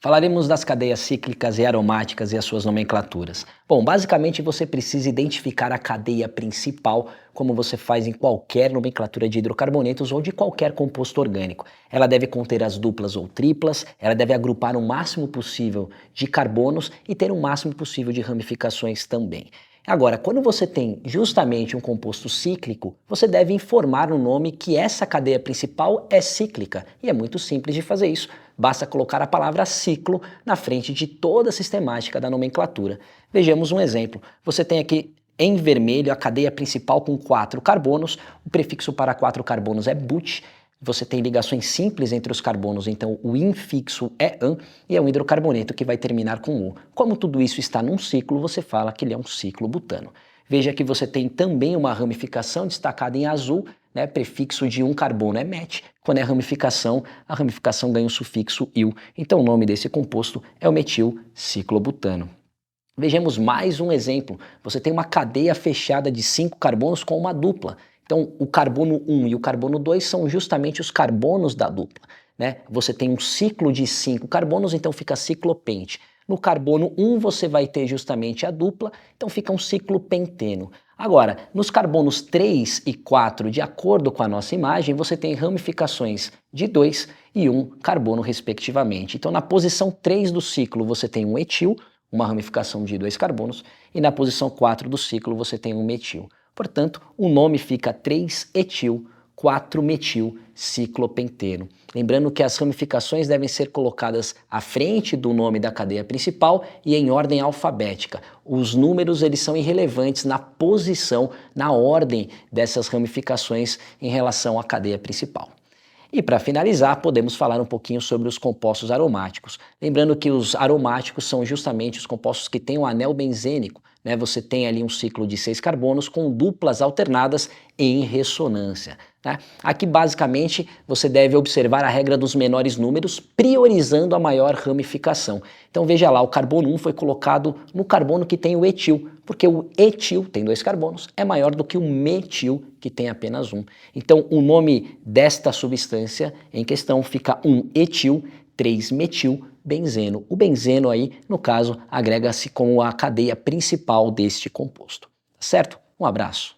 Falaremos das cadeias cíclicas e aromáticas e as suas nomenclaturas. Bom, basicamente você precisa identificar a cadeia principal, como você faz em qualquer nomenclatura de hidrocarbonetos ou de qualquer composto orgânico. Ela deve conter as duplas ou triplas, ela deve agrupar o máximo possível de carbonos e ter o máximo possível de ramificações também. Agora, quando você tem justamente um composto cíclico, você deve informar no nome que essa cadeia principal é cíclica. E é muito simples de fazer isso. Basta colocar a palavra ciclo na frente de toda a sistemática da nomenclatura. Vejamos um exemplo. Você tem aqui em vermelho a cadeia principal com 4 carbonos. O prefixo para 4 carbonos é but. Você tem ligações simples entre os carbonos, então o infixo é -an e é um hidrocarboneto que vai terminar com -u. Como tudo isso está num ciclo, você fala que ele é um ciclo butano. Veja que você tem também uma ramificação destacada em azul, né, prefixo de um carbono é met. Quando é ramificação, a ramificação ganha o sufixo -il. Então o nome desse composto é o metil ciclobutano. Vejamos mais um exemplo. Você tem uma cadeia fechada de 5 carbonos com uma dupla. Então, o carbono 1 e o carbono 2 são justamente os carbonos da dupla, né? Você tem um ciclo de 5 carbonos, então fica ciclopente. No carbono 1 você vai ter justamente a dupla, então fica um ciclo penteno. Agora, nos carbonos 3 e 4, de acordo com a nossa imagem, você tem ramificações de 2 e 1 carbono respectivamente. Então, na posição 3 do ciclo você tem um etil, uma ramificação de 2 carbonos, e na posição 4 do ciclo você tem um metil. Portanto, o nome fica 3-etil, 4-metil ciclopenteno. Lembrando que as ramificações devem ser colocadas à frente do nome da cadeia principal e em ordem alfabética. Os números eles são irrelevantes na posição, na ordem dessas ramificações em relação à cadeia principal. E para finalizar, podemos falar um pouquinho sobre os compostos aromáticos. Lembrando que os aromáticos são justamente os compostos que têm o anel benzênico, né? Você tem ali um ciclo de 6 carbonos com duplas alternadas em ressonância, né? Aqui basicamente você deve observar a regra dos menores números, priorizando a maior ramificação. Então veja lá, o carbono 1 foi colocado no carbono que tem o etil, porque o etil tem 2 carbonos, é maior do que o metil, que tem apenas um. Então o nome desta substância em questão fica 1-etil, 3-metil, benzeno. O benzeno aí, no caso, agrega-se como a cadeia principal deste composto. Certo? Um abraço.